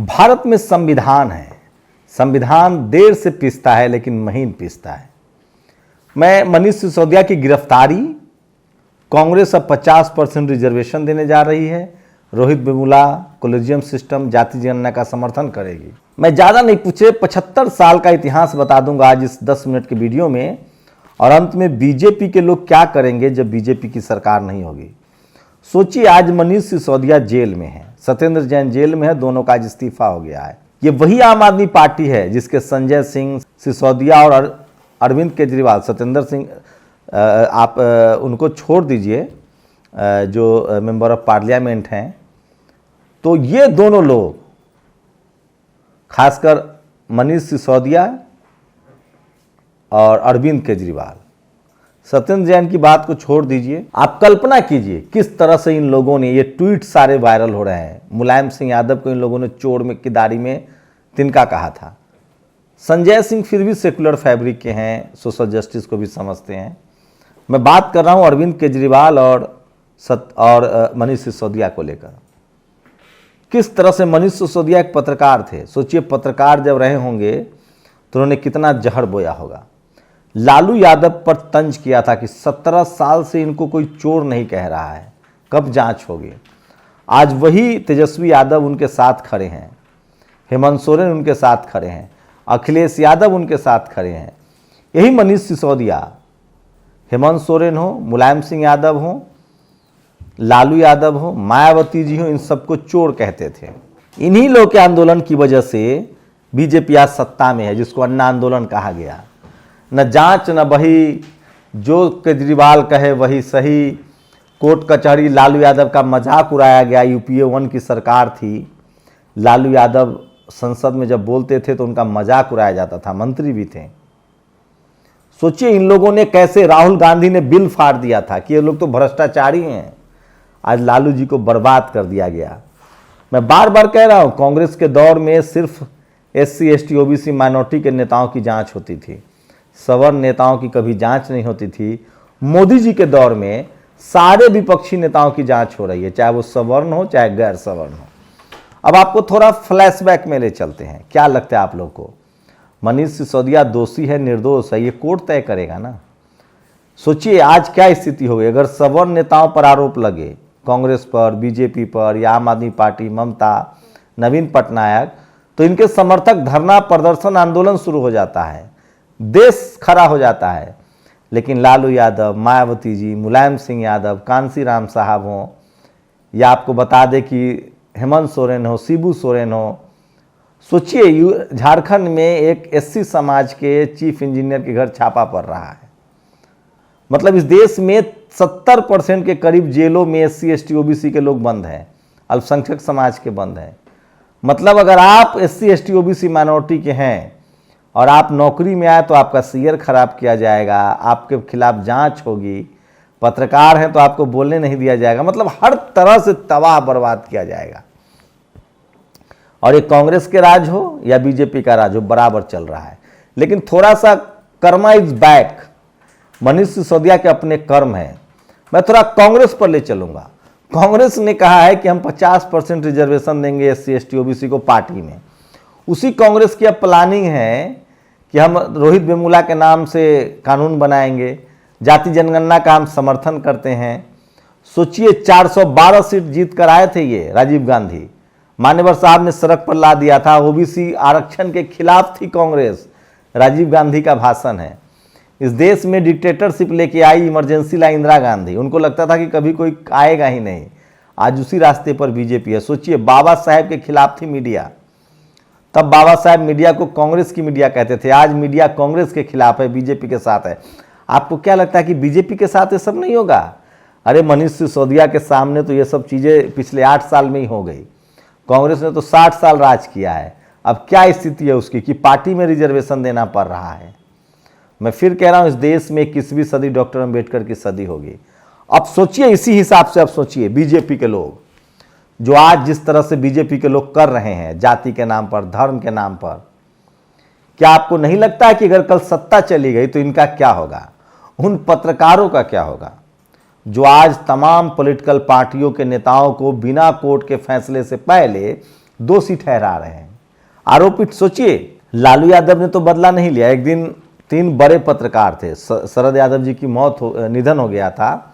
भारत में संविधान है। संविधान देर से पिसता है लेकिन महीन पिसता है। मैं मनीष सिसोदिया की गिरफ्तारी, कांग्रेस अब 50% रिजर्वेशन देने जा रही है, रोहित वेमुला कोलेजियम सिस्टम, जाति जनगणना का समर्थन करेगी। मैं ज़्यादा नहीं पूछे 75 साल का इतिहास बता दूंगा आज इस 10 मिनट के वीडियो में, और अंत में बीजेपी के लोग क्या करेंगे जब बीजेपी की सरकार नहीं होगी। सोचिए, आज मनीष सिसोदिया जेल में है, सत्येंद्र जैन जेल में है, दोनों का आज इस्तीफा हो गया है। ये वही आम आदमी पार्टी है जिसके संजय सिंह सिसोदिया और अरविंद केजरीवाल, सत्येंद्र सिंह आप उनको छोड़ दीजिए जो मेंबर ऑफ पार्लियामेंट हैं, तो ये दोनों लोग, खासकर मनीष सिसोदिया और अरविंद केजरीवाल, सत्येंद्र जैन की बात को छोड़ दीजिए। आप कल्पना कीजिए किस तरह से इन लोगों ने, ये ट्वीट सारे वायरल हो रहे हैं। मुलायम सिंह यादव को इन लोगों ने चोर में की दाढ़ी में तिनका कहा था। संजय सिंह फिर भी सेकुलर फैब्रिक के हैं, सोशल जस्टिस को भी समझते हैं। मैं बात कर रहा हूं अरविंद केजरीवाल और मनीष सिसोदिया को लेकर। किस तरह से मनीष सिसोदिया एक पत्रकार थे। सोचिए, पत्रकार जब रहे होंगे तो उन्होंने कितना जहर बोया होगा। लालू यादव पर तंज किया था कि 17 साल से इनको कोई चोर नहीं कह रहा है, कब जांच होगी। आज वही तेजस्वी यादव उनके साथ खड़े हैं, हेमंत सोरेन उनके साथ खड़े हैं, अखिलेश यादव उनके साथ खड़े हैं। यही मनीष सिसोदिया, हेमंत सोरेन हो, मुलायम सिंह यादव हो, लालू यादव हो, मायावती जी हो, इन सबको चोर कहते थे। इन्हीं लोग के आंदोलन की वजह से बीजेपी आज सत्ता में है, जिसको अन्ना आंदोलन कहा गया। न जांच न बही, जो केजरीवाल कहे वही सही, कोर्ट कचहरी, लालू यादव का मजाक उड़ाया गया। यूपीए 1 की सरकार थी, लालू यादव संसद में जब बोलते थे तो उनका मजाक उड़ाया जाता था, मंत्री भी थे। सोचिए, इन लोगों ने कैसे, राहुल गांधी ने बिल फाड़ दिया था कि ये लोग तो भ्रष्टाचारी हैं। आज लालू जी को बर्बाद कर दिया गया। मैं बार बार कह रहा हूं, कांग्रेस के दौर में सिर्फ SC ST OBC माइनॉरिटी के नेताओं की जांच होती थी, सवर्ण नेताओं की कभी जांच नहीं होती थी। मोदी जी के दौर में सारे विपक्षी नेताओं की जांच हो रही है, चाहे वो सवर्ण हो चाहे गैर सवर्ण हो। अब आपको थोड़ा फ्लैशबैक में ले चलते हैं। क्या लगता है आप लोग को, मनीष सिसोदिया दोषी है निर्दोष है, ये कोर्ट तय करेगा ना। सोचिए आज क्या स्थिति होगी अगर सवर्ण नेताओं पर आरोप लगे, कांग्रेस पर, बीजेपी पर या आम आदमी पार्टी, ममता, नवीन पटनायक, तो इनके समर्थक धरना प्रदर्शन आंदोलन शुरू हो जाता है, देश खड़ा हो जाता है। लेकिन लालू यादव, मायावती जी, मुलायम सिंह यादव, कांसी राम साहब हों, या आपको बता दें कि हेमंत सोरेन हो, शिबू सोरेन हो। सोचिए, झारखंड में एक SC समाज के चीफ इंजीनियर के घर छापा पड़ रहा है। मतलब इस देश में 70% के करीब जेलों में SC ST OBC के लोग बंद हैं, अल्पसंख्यक समाज के बंद हैं। मतलब अगर आप SC ST OBC माइनॉरिटी के हैं और आप नौकरी में आए तो आपका सीयर खराब किया जाएगा, आपके खिलाफ जांच होगी, पत्रकार हैं तो आपको बोलने नहीं दिया जाएगा। मतलब हर तरह से तबाह बर्बाद किया जाएगा। और ये कांग्रेस के राज हो या बीजेपी का राज हो, बराबर चल रहा है। लेकिन थोड़ा सा कर्मा इज बैक, मनीष सिसोदिया के अपने कर्म है। मैं थोड़ा कांग्रेस पर ले चलूंगा। कांग्रेस ने कहा है कि हम 50% रिजर्वेशन देंगे SC ST OBC को पार्टी में। उसी कांग्रेस की अब प्लानिंग है कि हम रोहित वेमुला के नाम से कानून बनाएंगे, जाति जनगणना का हम समर्थन करते हैं। सोचिए, 412 सीट जीत कर आए थे ये राजीव गांधी, मान्यवर साहब ने सड़क पर ला दिया था। OBC आरक्षण के खिलाफ थी कांग्रेस। राजीव गांधी का भाषण है। इस देश में डिक्टेटरशिप लेके आई, इमरजेंसी लाई इंदिरा गांधी, उनको लगता था कि कभी कोई आएगा ही नहीं। आज उसी रास्ते पर बीजेपी है। सोचिए, बाबा साहेब के खिलाफ थी मीडिया, तब बाबा साहेब मीडिया को कांग्रेस की मीडिया कहते थे। आज मीडिया कांग्रेस के खिलाफ है, बीजेपी के साथ है। आपको क्या लगता है कि बीजेपी के साथ ये सब नहीं होगा? अरे मनीष सिसोदिया के सामने तो ये सब चीजें पिछले 8 साल में ही हो गई। कांग्रेस ने तो 60 साल राज किया है। अब क्या स्थिति है उसकी कि पार्टी में रिजर्वेशन देना पड़ रहा है। मैं फिर कह रहा हूं, इस देश में 21वीं सदी डॉक्टर अंबेडकर की सदी होगी। अब सोचिए, इसी हिसाब से अब सोचिए, बीजेपी के लोग जो आज जिस तरह से बीजेपी के लोग कर रहे हैं, जाति के नाम पर, धर्म के नाम पर, क्या आपको नहीं लगता है कि अगर कल सत्ता चली गई तो इनका क्या होगा? उन पत्रकारों का क्या होगा जो आज तमाम पॉलिटिकल पार्टियों के नेताओं को बिना कोर्ट के फैसले से पहले दोषी ठहरा रहे हैं। आरोपित सोचिए, लालू यादव ने तो बदला नहीं लिया। एक दिन 3 बड़े पत्रकार थे, शरद यादव जी की निधन हो गया था।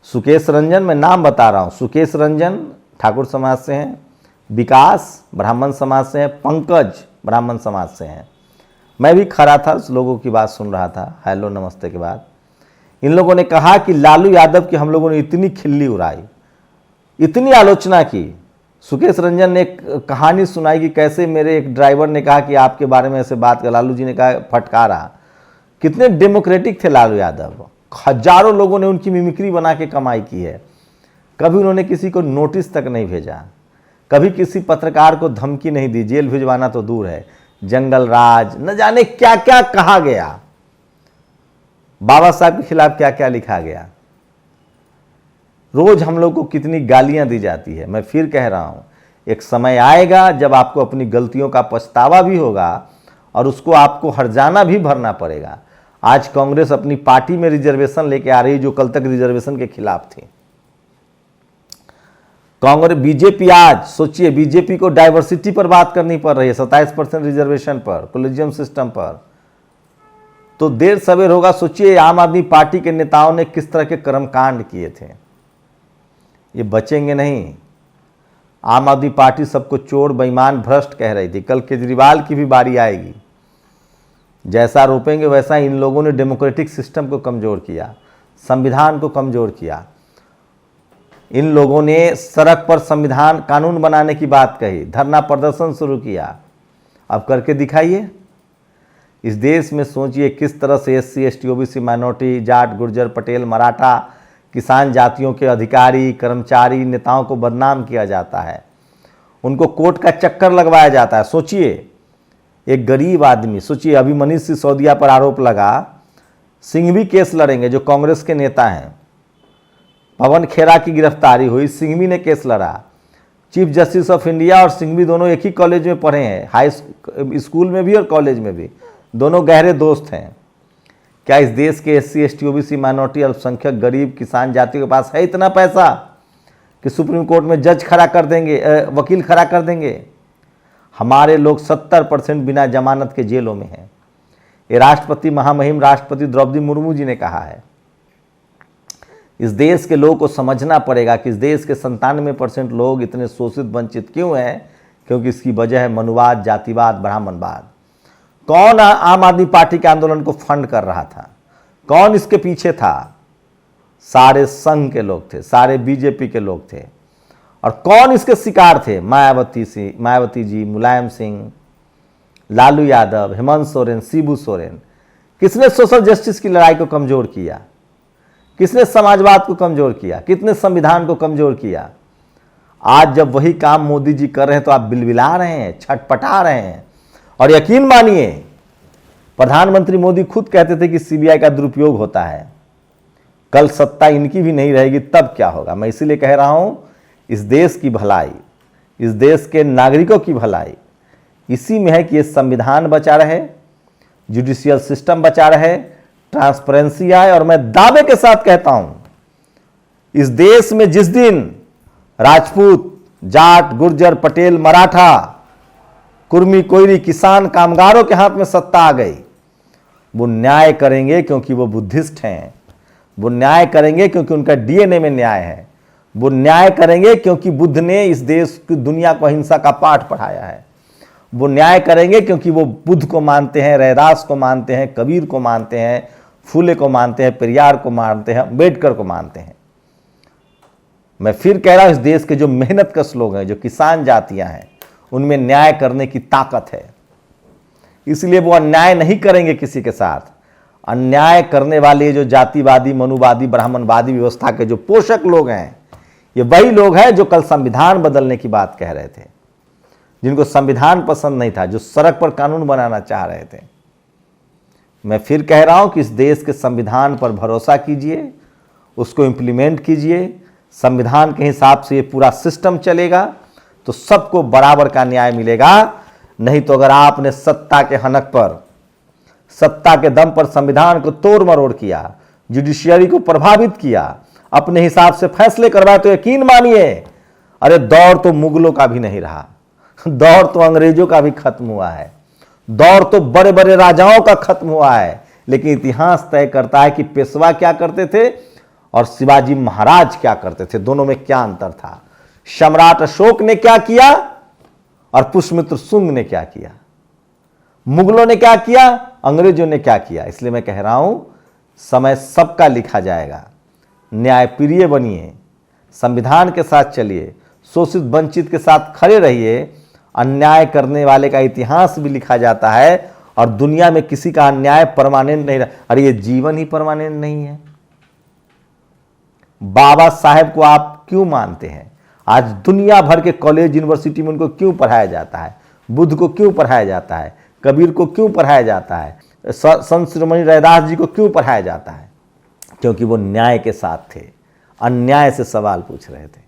सुकेश रंजन, मैं नाम बता रहा हूँ, सुकेश रंजन ठाकुर समाज से हैं, विकास ब्राह्मण समाज से हैं, पंकज ब्राह्मण समाज से हैं। मैं भी खड़ा था, लोगों की बात सुन रहा था हेलो नमस्ते के बाद। इन लोगों ने कहा कि लालू यादव की हम लोगों ने इतनी खिल्ली उड़ाई, इतनी आलोचना की। सुकेश रंजन ने एक कहानी सुनाई कि कैसे मेरे एक ड्राइवर ने कहा कि आपके बारे में ऐसे बात कर, लालू जी ने कहा फटकारा। कितने डेमोक्रेटिक थे लालू यादव, हजारों लोगों ने उनकी मिमिक्री बना के कमाई की है। कभी उन्होंने किसी को नोटिस तक नहीं भेजा, कभी किसी पत्रकार को धमकी नहीं दी, जेल भिजवाना तो दूर है, जंगल राज न जाने क्या क्या कहा गया, बाबा साहब के खिलाफ क्या क्या लिखा गया। रोज हम लोग को कितनी गालियां दी जाती है। मैं फिर कह रहा हूं, एक समय आएगा जब आपको अपनी गलतियों का पछतावा भी होगा और उसको आपको हर्जाना भी भरना पड़ेगा। आज कांग्रेस अपनी पार्टी में रिजर्वेशन लेके आ रही, जो कल तक रिजर्वेशन के खिलाफ थी। कांग्रेस, बीजेपी, आज सोचिए बीजेपी को डाइवर्सिटी पर बात करनी पड़ रही है, 27% रिजर्वेशन पर, कोलिजियम सिस्टम पर। तो देर सवेर होगा। सोचिए आम आदमी पार्टी के नेताओं ने किस तरह के कर्मकांड किए थे, ये बचेंगे नहीं। आम आदमी पार्टी सबको चोर, बेईमान, भ्रष्ट कह रही थी। कल केजरीवाल की भी बारी आएगी। जैसा रोपेंगे वैसा इन लोगों ने डेमोक्रेटिक सिस्टम को कमजोर किया, संविधान को कमजोर किया। इन लोगों ने सड़क पर संविधान कानून बनाने की बात कही, धरना प्रदर्शन शुरू किया। अब करके दिखाइए। इस देश में सोचिए किस तरह से SC, ST, OBC, minority, Jat, Gurjar, Patel, Maratha, किसान जातियों के अधिकारी, कर्मचारी, नेताओं को बदनाम किया जाता है, उनको कोर्ट का चक्कर लगवाया जाता है। सोचिए एक गरीब आदमी, सोचिए अभी मनीष सिसोदिया पर आरोप लगा, सिंघवी केस लड़ेंगे जो कांग्रेस के नेता हैं। पवन खेरा की गिरफ्तारी हुई, सिंघवी ने केस लड़ा। चीफ जस्टिस ऑफ इंडिया और सिंघवी दोनों एक ही कॉलेज में पढ़े हैं, हाई स्कूल में भी और कॉलेज में भी, दोनों गहरे दोस्त हैं। क्या इस देश के SC, ST, OBC, माइनॉरिटी, अल्पसंख्यक, गरीब, किसान जातियों के पास है इतना पैसा कि सुप्रीम कोर्ट में जज खड़ा कर देंगे, वकील खड़ा कर देंगे? हमारे लोग 70% बिना जमानत के जेलों में हैं। ये राष्ट्रपति, महामहिम राष्ट्रपति द्रौपदी मुर्मू जी ने कहा है। इस देश के लोगों को समझना पड़ेगा कि इस देश के 97% लोग इतने शोषित वंचित क्यों हैं, क्योंकि इसकी वजह है मनुवाद, जातिवाद, ब्राह्मणवाद। कौन आम आदमी पार्टी के आंदोलन को फंड कर रहा था, कौन इसके पीछे था? सारे संघ के लोग थे, सारे बीजेपी के लोग थे। और कौन इसके शिकार थे? मायावती जी, मुलायम सिंह, लालू यादव, हेमंत सोरेन, शिबू सोरेन। किसने सोशल जस्टिस की लड़ाई को कमजोर किया? किसने समाजवाद को कमजोर किया? कितने संविधान को कमजोर किया? आज जब वही काम मोदी जी कर रहे हैं तो आप बिलबिला रहे हैं, छटपटा रहे हैं। और यकीन मानिए, प्रधानमंत्री मोदी खुद कहते थे कि CBI का दुरुपयोग होता है। कल सत्ता इनकी भी नहीं रहेगी, तब क्या होगा? मैं इसीलिए कह रहा हूं, इस देश की भलाई, इस देश के नागरिकों की भलाई इसी में है कि ये संविधान बचा रहे, जुडिशियल सिस्टम बचा रहे, ट्रांसपेरेंसी आए। और मैं दावे के साथ कहता हूं, इस देश में जिस दिन राजपूत, जाट, गुर्जर, पटेल, मराठा, कुर्मी, कोयरी, किसान, कामगारों के हाथ में सत्ता आ गई, वो न्याय करेंगे क्योंकि वो बुद्धिस्ट हैं। वो न्याय करेंगे क्योंकि उनका DNA में न्याय है। वो न्याय करेंगे क्योंकि बुद्ध ने इस देश की दुनिया को अहिंसा का पाठ पढ़ाया है। वो न्याय करेंगे क्योंकि वो बुद्ध को मानते हैं, रैदास को मानते हैं, कबीर को मानते हैं, फूले को मानते हैं, पेरियार को मानते हैं, अम्बेडकर को मानते हैं। मैं फिर कह रहा हूं, इस देश के जो मेहनतकश लोग हैं, जो किसान जातियां हैं, उनमें न्याय करने की ताकत है। इसलिए वो अन्याय नहीं करेंगे किसी के साथ। अन्याय करने वाले जो जातिवादी, मनुवादी, ब्राह्मणवादी व्यवस्था के जो पोषक लोग हैं, ये वही लोग हैं जो कल संविधान बदलने की बात कह रहे थे, जिनको संविधान पसंद नहीं था, जो सड़क पर कानून बनाना चाह रहे थे। मैं फिर कह रहा हूं कि इस देश के संविधान पर भरोसा कीजिए, उसको इंप्लीमेंट कीजिए। संविधान के हिसाब से ये पूरा सिस्टम चलेगा तो सबको बराबर का न्याय मिलेगा। नहीं तो अगर आपने सत्ता के हनक पर, सत्ता के दम पर संविधान को तोड़ मरोड़ किया, जुडिशियरी को प्रभावित किया, अपने हिसाब से फैसले करवाए, तो यकीन मानिए, अरे दौर तो मुगलों का भी नहीं रहा, दौर तो अंग्रेजों का भी खत्म हुआ है, दौर तो बड़े बड़े राजाओं का खत्म हुआ है, लेकिन इतिहास तय करता है कि पेशवा क्या करते थे और शिवाजी महाराज क्या करते थे, दोनों में क्या अंतर था। सम्राट अशोक ने क्या किया और पुष्यमित्र शुंग ने क्या किया, मुगलों ने क्या किया, अंग्रेजों ने क्या किया। इसलिए मैं कह रहा हूं समय सबका लिखा जाएगा। न्यायप्रिय बनिए, संविधान के साथ चलिए, शोषित वंचित के साथ खड़े रहिए। अन्याय करने वाले का इतिहास भी लिखा जाता है और दुनिया में किसी का अन्याय परमानेंट नहीं रहा। अरे ये जीवन ही परमानेंट नहीं है। बाबा साहेब को आप क्यों मानते हैं? आज दुनिया भर के कॉलेज यूनिवर्सिटी में उनको क्यों पढ़ाया जाता है? बुद्ध को क्यों पढ़ाया जाता है? कबीर को क्यों पढ़ाया जाता है? संत शिरोमणि रैदास जी को क्यों पढ़ाया जाता है? क्योंकि वो न्याय के साथ थे, अन्याय से सवाल पूछ रहे थे।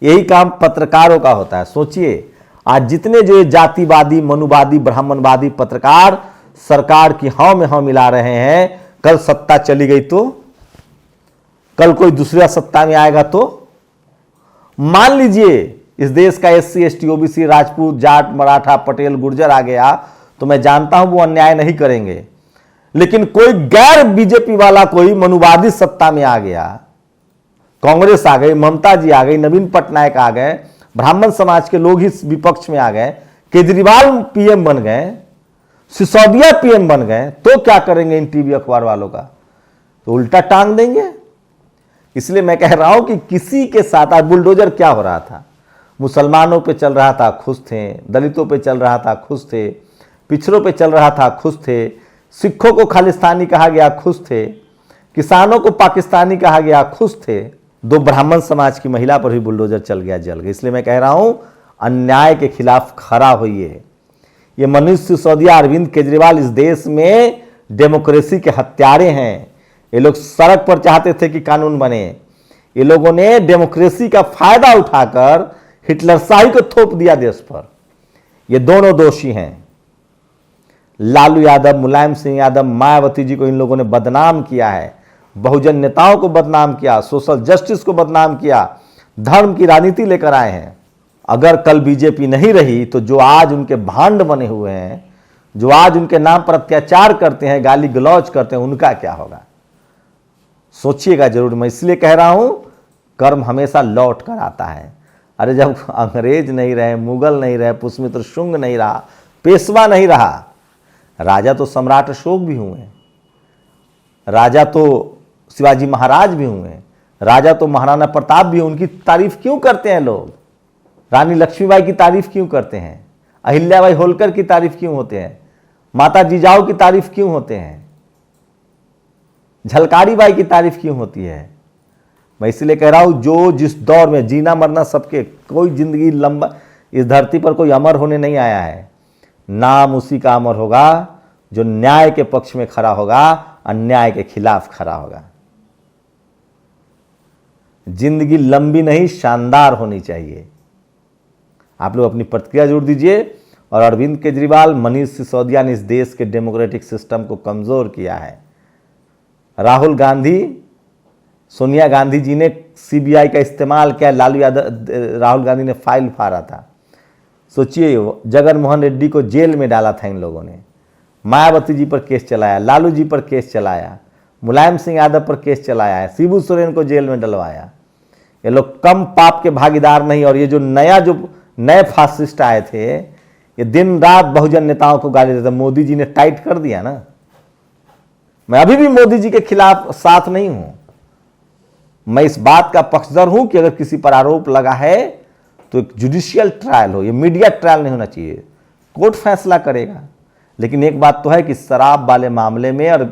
यही काम पत्रकारों का होता है। सोचिए, आज जितने जो जातिवादी, मनुवादी, ब्राह्मणवादी पत्रकार सरकार की हाँ में हाँ मिला रहे हैं, कल सत्ता चली गई तो, कल कोई दूसरा सत्ता में आएगा तो, मान लीजिए इस देश का SC ST OBC Rajput Jat Maratha Patel Gurjar आ गया, तो मैं जानता हूं वो अन्याय नहीं करेंगे। लेकिन कोई गैर बीजेपी वाला कोई मनुवादी सत्ता में आ गया, कांग्रेस आ गई, ममता जी आ गई, नवीन पटनायक आ गए, ब्राह्मण समाज के लोग ही विपक्ष में आ गए, केजरीवाल PM बन गए, सिसोदिया PM बन गए, तो क्या करेंगे इन टीवी अखबार वालों का? तो उल्टा टांग देंगे। इसलिए मैं कह रहा हूं कि किसी के साथ आज बुलडोजर क्या हो रहा था, मुसलमानों पे चल रहा था खुश थे, दलितों पे चल रहा था खुश थे, पिछड़ों पे चल रहा था खुश थे, सिखों को खालिस्तानी कहा गया खुश थे, किसानों को पाकिस्तानी कहा गया खुश थे, दो ब्राह्मण समाज की महिला पर भी बुलडोजर चल गया, जल गया। इसलिए मैं कह रहा हूं अन्याय के खिलाफ खड़ा होइए। ये मनीष सिसोदिया, अरविंद केजरीवाल इस देश में डेमोक्रेसी के हत्यारे हैं। ये लोग सड़क पर चाहते थे कि कानून बने, ये लोगों ने डेमोक्रेसी का फायदा उठाकर हिटलरशाही को थोप दिया देश पर। ये दोनों दोषी हैं। लालू यादव, मुलायम सिंह यादव, मायावती जी को इन लोगों ने बदनाम किया है, बहुजन नेताओं को बदनाम किया, सोशल जस्टिस को बदनाम किया, धर्म की राजनीति लेकर आए हैं। अगर कल बीजेपी नहीं रही तो जो आज उनके भांड बने हुए हैं, जो आज उनके नाम पर अत्याचार करते हैं, गाली गलौज करते हैं, उनका क्या होगा? सोचिएगा जरूर। मैं इसलिए कह रहा हूं कर्म हमेशा लौट कर आता है। अरे जब अंग्रेज नहीं रहे, मुगल नहीं रहे, पुष्यमित्र शुंग नहीं रहा, पेशवा नहीं रहा, राजा तो सम्राट अशोक भी हुए, राजा तो शिवाजी महाराज भी हुए, राजा तो महाराणा प्रताप भी हुए। उनकी तारीफ क्यों करते हैं लोग? रानी लक्ष्मीबाई की तारीफ क्यों करते हैं? अहिल्याबाई होलकर की तारीफ क्यों होते हैं? माता जिजाऊ की तारीफ क्यों होते हैं? झलकारी बाई की तारीफ क्यों होती है? मैं इसलिए कह रहा हूं जो जिस दौर में जीना मरना सबके, कोई जिंदगी लंबा इस धरती पर कोई अमर होने नहीं आया है। नाम उसी का अमर होगा जो न्याय के पक्ष में खड़ा होगा, अन्याय के खिलाफ खड़ा होगा। जिंदगी लंबी नहीं शानदार होनी चाहिए। आप लोग अपनी प्रतिक्रिया जरूर दीजिए। और अरविंद केजरीवाल, मनीष सिसोदिया ने इस देश के डेमोक्रेटिक सिस्टम को कमजोर किया है। राहुल गांधी, सोनिया गांधी जी ने CBI का इस्तेमाल किया। राहुल गांधी ने फाइल फाड़ा था। सोचिए, जगन मोहन रेड्डी को जेल में डाला था इन लोगों ने, मायावती जी पर केस चलाया, लालू जी पर केस चलाया, मुलायम सिंह यादव पर केस चलाया है, शिबू सोरेन को जेल में डलवाया। ये लोग कम पाप के भागीदार नहीं। और ये जो नए फासिस्ट आए थे, ये दिन रात बहुजन नेताओं को गाली देते। मोदी जी ने टाइट कर दिया ना। मैं अभी भी मोदी जी के खिलाफ साथ नहीं हूं। मैं इस बात का पक्षधर हूं कि अगर किसी पर आरोप लगा है तो एक जुडिशियल ट्रायल हो, ये मीडिया ट्रायल नहीं होना चाहिए। कोर्ट फैसला करेगा। लेकिन एक बात तो है कि शराब वाले मामले में और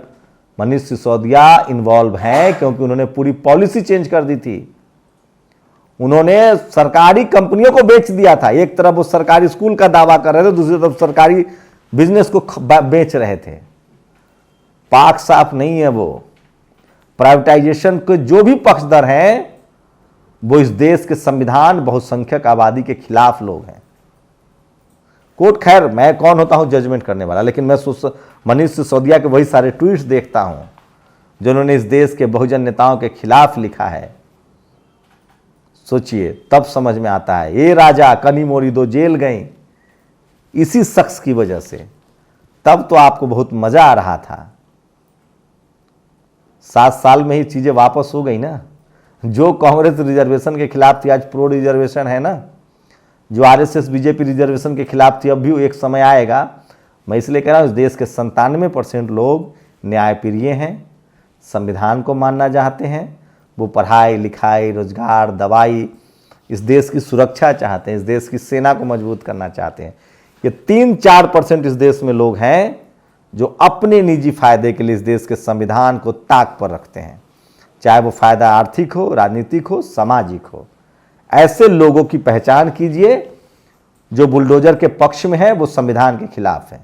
मनीष सिसोदिया इन्वॉल्व हैं, क्योंकि उन्होंने पूरी पॉलिसी चेंज कर दी थी। उन्होंने सरकारी कंपनियों को बेच दिया था। एक तरफ वो सरकारी स्कूल का दावा कर रहे थे, दूसरी तरफ सरकारी बिजनेस को बेच रहे थे। पाक साफ नहीं है वो। प्राइवेटाइजेशन के जो भी पक्षधर हैं वो इस देश के संविधान, बहुसंख्यक आबादी के खिलाफ लोग हैं। कोर्ट, खैर मैं कौन होता हूं जजमेंट करने वाला, लेकिन मैं मनीष सिसोदिया के वही सारे ट्वीट्स देखता हूं जो उन्होंने इस देश के बहुजन नेताओं के खिलाफ लिखा है। सोचिए, तब समझ में आता है। ये राजा कनी मोरी दो जेल गई, इसी शख्स की वजह से, तब तो आपको बहुत मजा आ रहा था। 7 साल में ही चीजें वापस हो गई ना। जो कांग्रेस रिजर्वेशन के खिलाफ थी आज प्रो रिजर्वेशन है ना। जो आरएसएस बीजेपी रिजर्वेशन के खिलाफ थी अब भी एक समय आएगा। मैं इसलिए कह रहा हूं इस देश के 97% लोग न्यायप्रिय हैं, संविधान को मानना चाहते हैं। वो पढ़ाई लिखाई रोजगार दवाई इस देश की सुरक्षा चाहते हैं, इस देश की सेना को मजबूत करना चाहते हैं। ये 3-4% इस देश में लोग हैं जो अपने निजी फायदे के लिए इस देश के संविधान को ताक पर रखते हैं, चाहे वो फायदा आर्थिक हो, राजनीतिक हो, सामाजिक हो। ऐसे लोगों की पहचान कीजिए। जो बुलडोजर के पक्ष में है वो संविधान के खिलाफ है,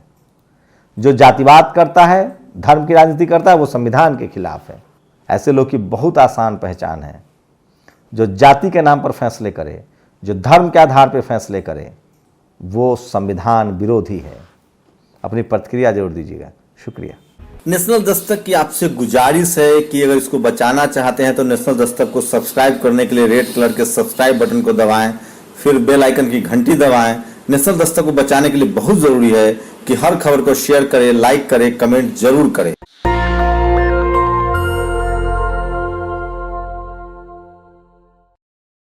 जो जातिवाद करता है, धर्म की राजनीति करता है, वो संविधान के खिलाफ है। ऐसे लोग की बहुत आसान पहचान है। जो जाति के नाम पर फैसले करे, जो धर्म के आधार पर फैसले करे, वो संविधान विरोधी है। अपनी प्रतिक्रिया जरूर दीजिएगा। शुक्रिया। नेशनल दस्तक की आपसे गुजारिश है कि अगर इसको बचाना चाहते हैं तो नेशनल दस्तक को सब्सक्राइब करने के लिए रेड कलर के सब्सक्राइब बटन को दबाएं, फिर बेल आइकन की घंटी दबाएं। नेशनल दस्तक को बचाने के लिए बहुत जरूरी है कि हर खबर को शेयर करें, लाइक करें, कमेंट जरूर करें।